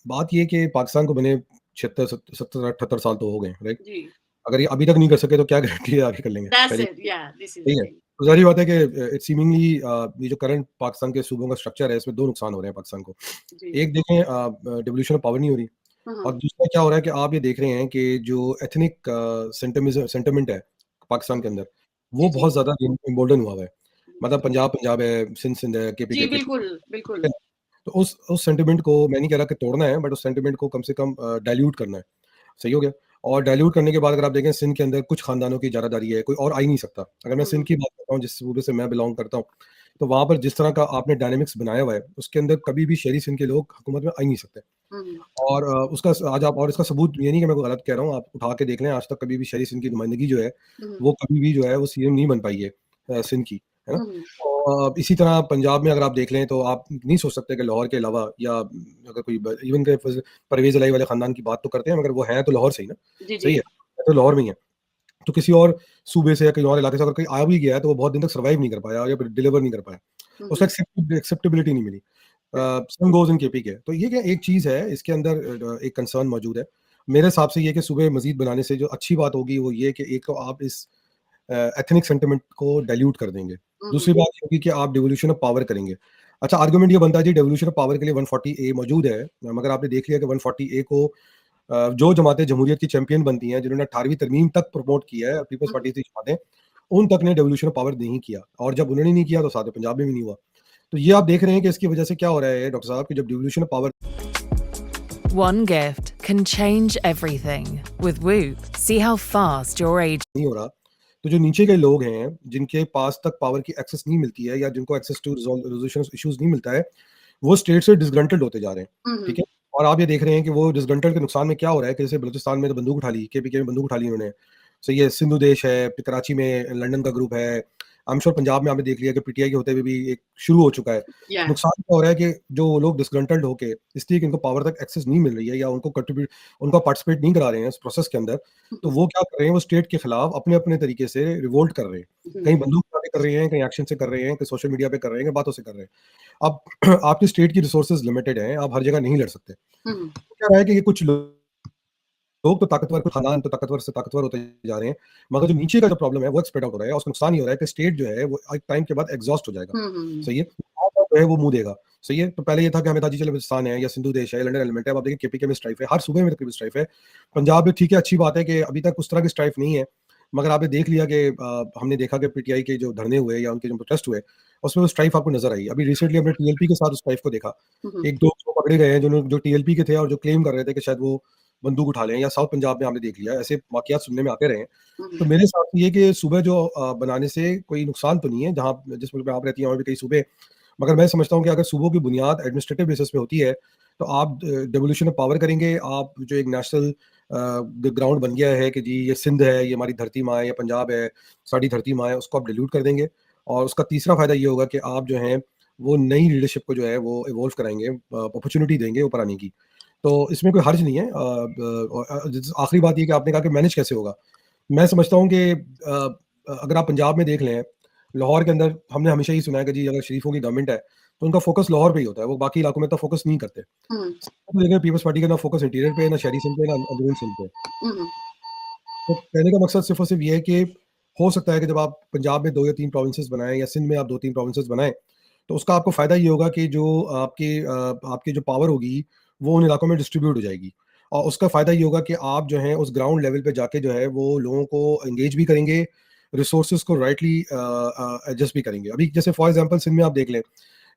बात ये है कि पाकिस्तान को बने 76 70 78 साल तो हो गए, राइट? जी। अगर ये अभी तक नहीं कर सके तो क्या गारंटी है आगे कर लेंगे? दैट्स पहली इट, या दिस इज द सही है। थिंग। तो ज़ाहिर-सी बात है कि इट्स सीमिंगली ये जो करंट पाकिस्तान के सूबों का स्ट्रक्चर है, इसमें 2 नुकसान हो रहे हैं पाकिस्तान को। जी। एक देखें डिवोल्यूशन ऑफ पावर नहीं हो रही और हम्म। दूसरा क्या हो रहा है कि आप ये देख रहे हैं कि जो एथनिक सेंटिमेंट है पाकिस्तान के हम्म। अंदर, वो जी जी। बहुत ज़्यादा इम्बोल्डन हुआ हुआ है। मतलब पंजाब पंजाब है, सिंध सिंध है, केपी जी केपी बिल्कुल बिल्कुल। तो उस सेंटिमेंट को मैं नहीं कह रहा कि तोड़ना है, बट उस सेंटिमेंट को कम से कम डाइल्यूट करना है। सही हो गया? और डाइल्यूट करने के बाद अगर आप देखें सिंध के अंदर कुछ खानदानों की ज़्यादादारी है, कोई और आ ही नहीं सकता। अगर मैं सिंध हम्म। की बात करता हूँ, जिस सूबे से मैं बिलॉन्ग करता हूँ, तो वहाँ पर जिस तरह का आपने डायनामिक्स बनाया हुआ है, उसके अंदर कभी भी शहरी सिंध के लोग हुकूमत में आ ही नहीं सकते। हम्म। और उसका आज आप और इसका सबूत ये नहीं कि मैं कोई गलत कह रहा हूँ, आप उठा के देख लें, आज तक कभी भी शहरी सिंध की नुमाइंदगी जो है, हम्म। वो कभी भी जो है वो सीएम नहीं बन पाई है सिंध की, है ना? हम्म। और इसी तरह पंजाब में अगर आप देख लें तो आप नहीं सोच सकते कि लाहौर के अलावा या अगर कोई इवन के परवेज़ इलाही वाले ख़ानदान की बात तो करते हैं, मगर वो हैं तो लाहौर से ही ना, जी जी। सही है? तो लाहौर में ही है। तो किसी और सूबे से या कहीं और इलाके से अगर कोई आ भी गया है, तो वो बहुत दिन तक सर्वाइव नहीं कर पाया या फिर डिलीवर नहीं कर पाया। उसको हम्म। एक्सेप्टेबिलिटी नहीं मिली। सेम गोज़ इन केपी के। तो ये क्या एक चीज़ है, इसके अंदर एक कंसर्न मौजूद है। मेरे हिसाब से ये है कि सूबे मज़ीद बनाने से जो अच्छी बात होगी, वो ये है कि एक तो आप इस एथनिक सेंटिमेंट को डाइल्यूट कर देंगे। दूसरी हम्म। बात ये होगी कि आप डिवोल्यूशन ऑफ पावर करेंगे। अच्छा आर्गुमेंट ये बनता है जी डिवोल्यूशन ऑफ पावर के लिए 140 ए मौजूद है, मगर आपने देख लिया कि 140 ए को जो जमातें जमहूरियत की चैंपियन बनती हैं, जिन्होंने 18वीं तरमीम तक प्रमोट किया है, पीपल्स हम्म। पार्टी की जमातें, उन तक ने डिवोल्यूशन ऑफ पावर नहीं किया और जब उन्होंने नहीं किया तो साथ में पंजाब में भी नहीं हुआ। तो ये आप देख रहे हैं कि इसकी वजह से क्या हो रहा है डॉक्टर साहब कि जब devolution of power One gift can change everything. With Whoop, see how fast your age. नहीं हो रहा, तो जो नीचे के लोग हैं, जिनके पास तक पावर की एक्सेस नहीं मिलती है या जिनको एक्सेस टू रेज़ोल्यूशन इश्यूज़ नहीं मिलता है, वो स्टेट से डिसग्रंटल्ड होते जा रहे हैं, ठीक हम्म। है? और आप ये देख रहे हैं कि वो डिसग्रंटल्ड के नुकसान में क्या हो रहा है कि जैसे बलूचिस्तान में तो बंदूक उठा ली, केपीके में बंदूक उठा ली उन्होंने। सही है, सिंधु देश है, फिर कराची में लंदन का ग्रुप है। आई एम श्योर पंजाब में आपने देख लिया कि पीटीआई के होते हुए भी एक शुरू हो चुका है। या। नुकसान क्या हो रहा है कि जो लोग डिसग्रंटल्ड होके इसलिए कि इनको पावर तक एक्सेस नहीं मिल रही है या उनको पार्टिसिपेट नहीं करा रहे हैं इस प्रोसेस के अंदर, तो वो क्या कर रहे हैं, वो स्टेट के खिलाफ अपने-अपने तरीके से रिवोल्ट कर रहे हैं। कहीं बंदूक उठा के कर रहे हैं, कहीं एक्शन से कर रहे हैं, कहीं सोशल मीडिया पे कर रहे हैं, कहीं बातों से कर रहे हैं। अब आपकी स्टेट की रिसोर्सेज़ लिमिटेड हैं, आप हर जगह नहीं लड़ सकते। हम्म। तो क्या रहा है कि ये कुछ लोग तो ताकतवर, कुछ खानदान तो ताकतवर से ताकतवर होते जा रहे हैं, मगर जो नीचे का जो प्रॉब्लम है, वो एक स्प्रेड आउट हो रहा है और उसका नुकसान ये हो रहा है कि स्टेट जो है, वो एक टाइम के बाद एग्ज़ॉस्ट हो जाएगा। हम्म। सही है? जो है वो मुँह देगा। सही है? तो पहले ये था कि हमें था जी चलो बलूचिस्तान है या सिंधु देश है, लंदन एलिमेंट है, अब आप देखिए केपीके में स्ट्राइफ है, हर सूबे में तकरीबन स्ट्राइफ है। पंजाब में ठीक है, अच्छी बात है कि अभी तक उस तरह की स्ट्राइफ नहीं है, मगर आपने देख लिया कि हमने देखा कि पीटीआई के जो धरने हुए या उनके जो प्रोटेस्ट हुए, उसमें वो स्ट्राइफ आपको नज़र आई। अभी रिसेंटली हमने टीएलपी के साथ उस स्ट्राइफ को देखा। हम्म। 1-2 जो पकड़े गए हैं, जो टीएलपी के थे और जो क्लेम कर रहे थे कि शायद वो बंदूक उठा लें या साउथ पंजाब में हमने देख लिया, ऐसे वाक़यात सुनने में आते रहे हैं। तो हम्म। मेरे हिसाब से ये कि सूबे जो बनाने से कोई नुकसान तो नहीं है, जहाँ जिस मुल्क में आप रहती हैं, वहाँ भी कई सूबे मगर मैं समझता हूँ कि अगर सूबों की बुनियाद एडमिनिस्ट्रेटिव बेसिस पे होती है, तो आप डेवोल्यूशन ऑफ पावर करेंगे, आप जो एक नेशनल ग्राउंड बन गया है कि जी ये सिंध है, ये हमारी धरती माँ है, ये पंजाब है, साडी धरती माँ है, उसको आप डिल्यूट कर देंगे और उसका तीसरा फ़ायदा ये होगा कि आप जो हैं, वो नई लीडरशिप को जो है वो इवॉल्व कराएँगे, अपॉर्च्युनिटी देंगे ऊपर आने की। तो इसमें कोई हर्ज नहीं है आखिरी बात ये कि आपने कहा कि मैनेज कैसे होगा? मैं समझता हूँ कि अगर आप पंजाब में देख लें, लाहौर के अंदर हमने हमेशा ही सुना है कि जी अगर शरीफों की गवर्नमेंट है, तो उनका फ़ोकस लाहौर पे ही होता है, वो बाकी इलाकों में इतना फ़ोकस नहीं करते। हम्म। लेकिन पीपल्स पार्टी का ना फ़ोकस इंटीरियर पे है, ना शहरी सिंध पे, ना अंदरूनी सिंध पे। हम्म। तो कहने का मकसद सिर्फ़ और सिर्फ़ ये है कि हो सकता है कि जब आप पंजाब में 2 या 3 प्रोविंसेस बनाएँ या सिंध में आप 2-3 प्रोविंसेस बनाएँ, तो उसका आपको फ़ायदा ये होगा कि जो आपकी जो पावर होगी, वो उन इलाकों में डिस्ट्रीब्यूट हो जाएगी। और उसका फ़ायदा ये होगा कि आप जो हैं उस ग्राउंड लेवल पे जाके जो है वो लोगों को एंगेज भी करेंगे, रिसोर्सेज़ को राइटली एडजस्ट भी करेंगे। अभी जैसे फॉर एग्ज़ाम्पल सिंध में आप देख लें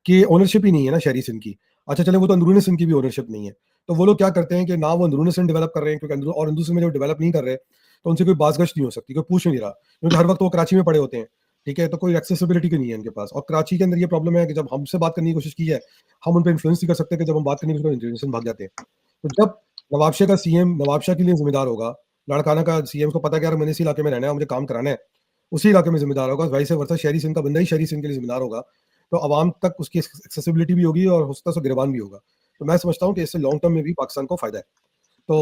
कि ओनरशिप ही नहीं है ना शहरी सिंध की। अच्छा चलें वो तो अंदरूनी सिंध की भी ओनरशिप नहीं है। तो वो लोग क्या करते हैं कि ना वो अंदरूनी सिंध डेवलप कर रहे हैं क्योंकि अंदरूनी सिंध में जब डेवलप नहीं कर रहे, तो उनसे कोई बाज़गश्त नहीं हो सकती, कोई पूछ नहीं रहा। क्योंकि हर वक़्त वो कराची में पड़े होते हैं, ठीक है? तो कोई एक्सेसिबिलिटी की नहीं है इनके पास और कराची के अंदर ये प्रॉब्लम है कि जब हमसे बात करने की कोशिश की है, हम उन पे इन्फ्लुएंस नहीं कर सकते कि जब हम बात करने की कोशिश इंटेलिजेंस भाग जाते हैं। तो जब नवाबशाह का सीएम नवाबशाह के लिए ज़िम्मेदार होगा, लाड़काना का सीएम को पता है कि यार मैंने इसी इलाके में रहना है, मुझे काम कराना है, उसी इलाके में ज़िम्मेदार होगा, वाइस वर्सा शहरी सिंध का बंदा ही शहरी सिंध के लिए ज़िम्मेदार होगा। तो अवाम तक उसकी एक्सेसिबिलिटी भी होगी और हो सकता है उसको गिरबान भी होगा। तो मैं समझता हूँ कि इससे लॉन्ग टर्म में भी पाकिस्तान को फ़ायदा है। तो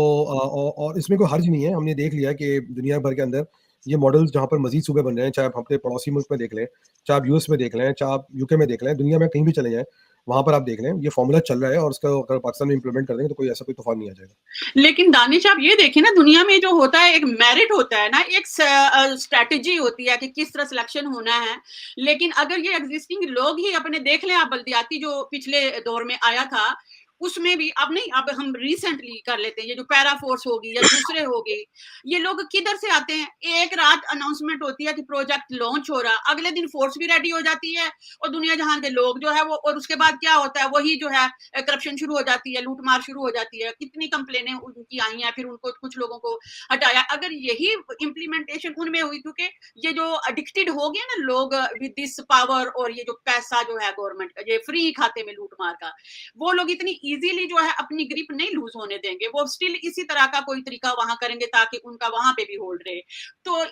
और इसमें कोई हर्ज नहीं है, हमने देख लिया कि दुनिया भर के अंदर ये मॉडल्स जहाँ पर मज़ीद सूबे बन रहे हैं, चाहे आप अपने पड़ोसी मुल्क में देख लें, चाहे आप यूएस में देख लें, चाहे आप यूके में देख लें, दुनिया में कहीं भी चले जाएँ, वहां पर आप देख लें ये फॉर्मूला चल रहा है और उसका अगर पाकिस्तान में इंप्लीमेंट कर देंगे तो कोई ऐसा कोई तूफान नहीं आ जाएगा। लेकिन दानिश आप ये देखें ना, दुनिया में जो होता है एक मेरिट होता है ना, एक स्ट्रैटेजी होती है कि किस तरह सिलेक्शन होना है। लेकिन अगर ये एग्जिस्टिंग लोग ही अपने देख लें आप, बल्दियाती जो पिछले दौर में आया था उसमें भी, अब नहीं, अब हम रिसेंटली कर लेते हैं, ये जो पैरा फोर्स होगी या दूसरे होगी, ये लोग किधर से आते हैं? एक रात अनाउंसमेंट होती है कि प्रोजेक्ट लॉन्च हो रहा, अगले दिन फोर्स भी रेडी हो जाती है और दुनिया जहां के लोग जो है वो, और उसके बाद क्या होता है, वही जो है करप्शन शुरू हो जाती है, लूटमार शुरू हो जाती है। कितनी कंप्लेनें उनकी आई हैं, फिर उनको कुछ लोगों को हटाया। अगर यही इम्प्लीमेंटेशन उनमें हुई, क्योंकि ये जो एडिक्टेड हो गए ना लोग विद दिस पावर, और ये जो पैसा जो है गवर्नमेंट का, ये फ्री खाते में लूटमार का, वो लोग इतनी इजीली जो है अपनी ग्रिप नहीं लूज होने देंगे। वो स्टिल इसी तरह का कोई तरीका वहां करेंगे ताकि उनका वहां पे भी होल्ड रहे। तो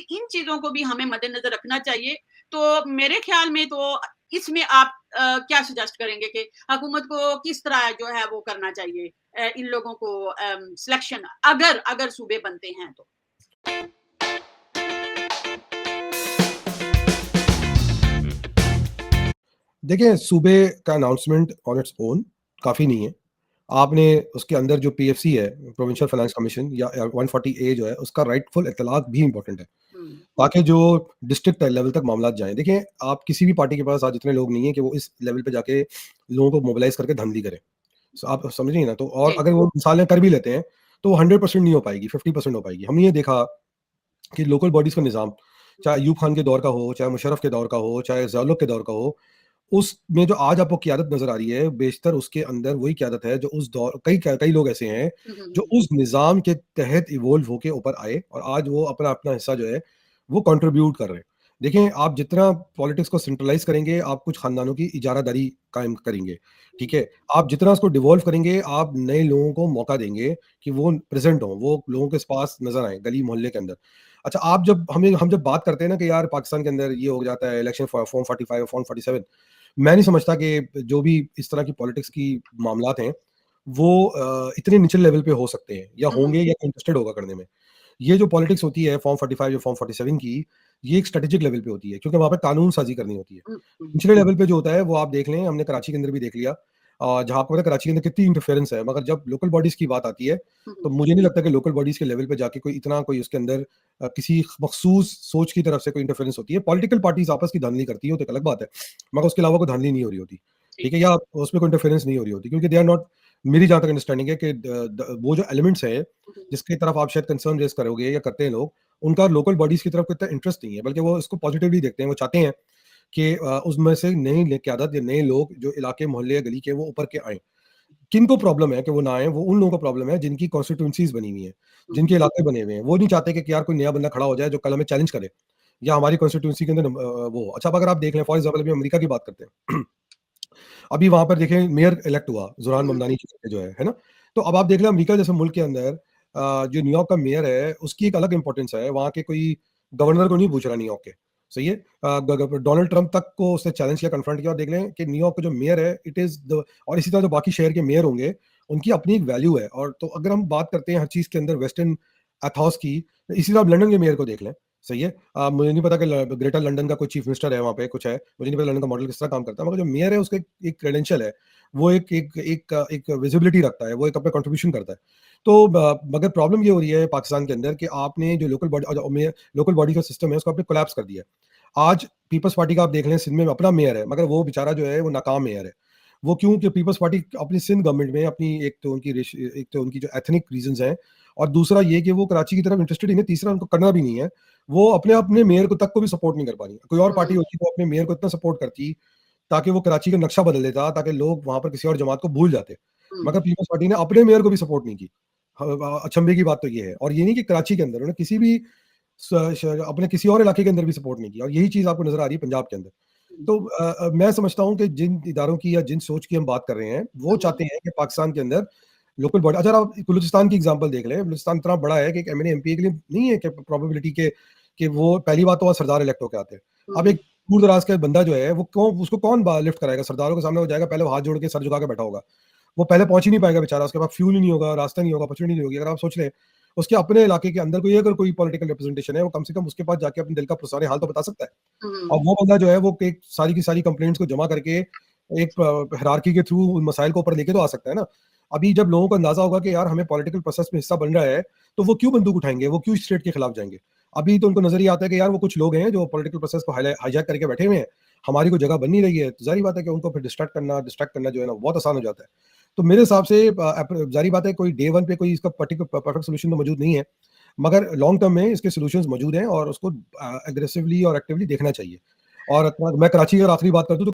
इन चीजों को भी हमें मद्देनजर रखना चाहिए। तो मेरे ख्याल में तो इसमें आप क्या सजेस्ट करेंगे कि हुकूमत को किस तरह जो है वो करना चाहिए इन लोगों को सिलेक्शन, अगर सूबे बनते हैं तो? देखिए सूबे का अनाउंसमेंट ऑन इट्स ओन काफ़ी नहीं है। आपने उसके अंदर जो पीएफसी है, प्रोविंशियल फाइनेंस कमीशन या 140 ए जो है, उसका राइटफुल इत्तलाक भी इंपॉर्टेंट है, ताकि जो डिस्ट्रिक्ट लेवल तक मामला जाएं। देखिए आप किसी भी पार्टी के पास आज इतने लोग नहीं है कि वो इस लेवल पे जाके लोगों को मोबिलाइज करके धंधली करें। आप समझिए ना। तो और अगर वो मिसालें कर भी लेते हैं तो वो 100% नहीं हो पाएगी, 50% हो पाएगी। हमने ये देखा कि लोकल बॉडीज का निज़ाम, चाहे अयूब खान के दौर का हो, चाहे मुशर्रफ के दौर का हो, चाहे ज़ियाउल हक के दौर का हो, उसमें जो आज आपको क़यादत नज़र आ रही है, बेशतर उसके अंदर वही क़यादत है जो उस दौर, कई लोग ऐसे हैं जो उस निज़ाम के तहत इवॉल्व होके ऊपर आए और आज वो अपना हिस्सा जो है वो कंट्रीब्यूट कर रहे हैं। देखें आप जितना पॉलिटिक्स को सेंट्रलाइज़ करेंगे, आप कुछ ख़ानदानों की इजारादारी कायम करेंगे, ठीक है? आप जितना उसको डिवॉल्व करेंगे, आप नए लोगों को मौका देंगे कि वो प्रेज़ेंट हों, वो लोगों के पास नज़र आएँ, गली मोहल्ले के अंदर। अच्छा, आप जब हम जब बात करते हैं ना कि यार पाकिस्तान के अंदर ये हो जाता है इलेक्शन फॉर्म 45 और फॉर्म 47, मैं नहीं समझता कि जो भी इस तरह की पॉलिटिक्स की मामलात हैं, वो इतने निचले लेवल पे हो सकते हैं या होंगे या इंटरेस्टेड होगा करने में। ये जो पॉलिटिक्स होती है फॉर्म 45 या फॉर्म 47 की, ये एक स्ट्रेटेजिक लेवल पे होती है क्योंकि वहाँ पे कानून साज़ी करनी होती है। निचले लेवल पे जो होता है वो आप देख लें, हमने कराची के अंदर भी देख लिया, जहाँ आपको पता है कराची के अंदर कितनी इंटरफेरेंस है, मगर जब लोकल बॉडीज़ की बात आती है, तो मुझे नहीं लगता कि लोकल बॉडीज़ के लेवल पे जाके कोई उसके अंदर किसी मखसूस सोच की तरफ से कोई इंटरफेरेंस होती है। पॉलिटिकल पार्टीज़ आपस की धांधली करती है, वो तो एक अलग बात है, मगर उसके अलावा कोई धांधली नहीं हो रही होती, ठीक है? या उसमें कोई इंटरफेरेंस नहीं हो रही होती क्योंकि दे आर नॉट, मेरी जहाँ तक अंडरस्टैंडिंग है कि वो जो एलिमेंट्स हैं जिसकी तरफ आप शायद कंसर्न रेज़ करोगे या करते हैं लोग, उनका लोकल बॉडीज़ की तरफ कोई इतना इंटरेस्ट नहीं है, बल्कि वो इसको पॉजिटिवली देखते हैं। वो चाहते हैं कि उसमें से नई क़यादत या नए लोग जो इलाके, मोहल्ले या गली के, वो ऊपर के आएँ। किनको प्रॉब्लम है कि वो ना आएँ, वो उन लोगों को प्रॉब्लम है जिनकी कॉन्स्टिट्यूएंसीज़ बनी हुई हैं, जिनके इलाके बने हुए हैं। वो नहीं चाहते कि यार कोई नया बंदा खड़ा हो जाए जो कल हमें चैलेंज करे या हमारी कॉन्स्टिट्यूएंसी के अंदर वो। अच्छा, अब अगर आप देख लें, फॉर एग्ज़ाम्पल अभी अमेरिका की बात करते हैं। अभी वहाँ पर देखें मेयर इलेक्ट हुआ, ज़ुरान ममदानी जो है ना? तो अब आप देख लें अमेरिका जैसे मुल्क के अंदर जो न्यूयॉर्क का मेयर है, उसकी एक अलग इम्पोर्टेंस है। वहाँ के कोई गवर्नर को नहीं पूछ रहा न्यूयॉर्क के, सही है? डोनाल्ड ट्रंप तक को उसने चैलेंज किया, कन्फ्रंट किया और देख लें कि न्यूयॉर्क का जो मेयर है, इट इज़ द, और इसी तरह जो बाकी शहर के मेयर होंगे, उनकी अपनी एक वैल्यू है। और तो अगर हम बात करते हैं हर चीज़ के अंदर वेस्टर्न एथॉस की, इसी तरह आप लंदन के मेयर को देख लें, सही है? मुझे नहीं पता कि ग्रेटर लंदन का कोई चीफ मिनिस्टर है वहाँ पे, कुछ है, मुझे नहीं पता लंदन का मॉडल किस तरह काम करता है, मगर जो मेयर है उसका एक क्रेडेंशियल है, वो एक विजिबिलिटी रखता है, वो एक अपना कंट्रीब्यूशन करता है। तो मगर प्रॉब्लम ये हो रही है पाकिस्तान के अंदर कि आपने जो लोकल बॉडी का सिस्टम है उसको आपने कोलैप्स कर दिया। आज पीपल्स पार्टी का आप देख लें, सिंध में अपना मेयर है, मगर वो बेचारा जो है वो नाकाम मेयर है। वो क्यों? कि पीपल्स पार्टी अपनी सिंध गवर्नमेंट में अपनी एक तो उनकी जो एथनिक रीजंस हैं, और दूसरा ये कि वो कराची की तरफ इंटरेस्टेड ही नहीं, तीसरा उनको करना भी नहीं है। वो अपने मेयर को तक को भी सपोर्ट नहीं कर पा रही। कोई और पार्टी होती वो अपने मेयर को इतना सपोर्ट करती ताकि वो कराची का नक्शा बदल देता, ताकि लोग वहाँ पर किसी और जमात को भूल जाते। मगर पीपल्स पार्टी ने अपने मेयर को भी सपोर्ट नहीं की। अचंभे की बात तो ये है। और ये नहीं कि कराची के अंदर उन्होंने किसी भी अपने किसी और इलाके के अंदर भी सपोर्ट नहीं किया, और यही चीज़ आपको नजर आ रही है पंजाब के अंदर। तो मैं समझता हूँ कि जिन इदारों की या जिन सोच की हम बात कर रहे हैं, वो चाहते हैं कि पाकिस्तान के अंदर लोकल बॉडी, अच्छा आप बलूचिस्तान की एग्जांपल देख लें, बलूचिस्तान इतना बड़ा है कि एक एमएनए एमपी के लिए नहीं है कि प्रोबेबिलिटी के कि वो पहली बात तो वहाँ सरदार इलेक्ट होकर आते हैं। अब एक दूर दराज का बंदा जो है वो उसको कौन लिफ्ट कराएगा? सरदारों के सामने हो जाएगा, पहले वो हाथ जोड़ के सर झुका के बैठा होगा, वो पहले पहुंच ही नहीं पाएगा बेचारा, उसके पास फ्यूल ही नहीं होगा, रास्ता नहीं होगा, अपॉर्चुनिटी नहीं होगी। अगर आप सोच लें उसके अपने इलाके के अंदर कोई अगर कोई पॉलिटिकल रिप्रेजेंटेशन है, वो कम से कम उसके पास जाके अपने दिल का पुरसाने हाल तो बता सकता है। और वो बंदा जो है वो सारी की सारी कंप्लेंट्स को जमा करके एक हायरार्की के थ्रू उन मसाइल को ऊपर लेके तो आ सकता है ना। अभी जब लोगों को अंदाजा होगा कि यार हमें पॉलिटिकल प्रोसेस में हिस्सा बन रहा है, तो वो क्यों बंदूक उठाएंगे, वो क्यों स्टेट के खिलाफ जाएंगे। अभी तो उनको नजर ये आता है कि यार वो कुछ लोग हैं जो पॉलिटिकल प्रोसेस को हाईजैक करके बैठे हुए हैं, हमारी कोई जगह बन नहीं रही है, तो जारी बात है कि उनको फिर डिस्ट्रैक्ट करना जो है ना बहुत आसान हो जाता है। तो मेरे हिसाब से जारी बात है कोई डे वन पे कोई इसका पर्टिकुलर परफेक्ट सोल्यूशन तो मौजूद नहीं है, मगर लॉन्ग टर्म में इसके सॉल्यूशंस मौजूद हैं और उसको एग्रेसिवली और एक्टिवली देखना चाहिए। और मैं कराची की अगर आखिरी बात कर दूं तो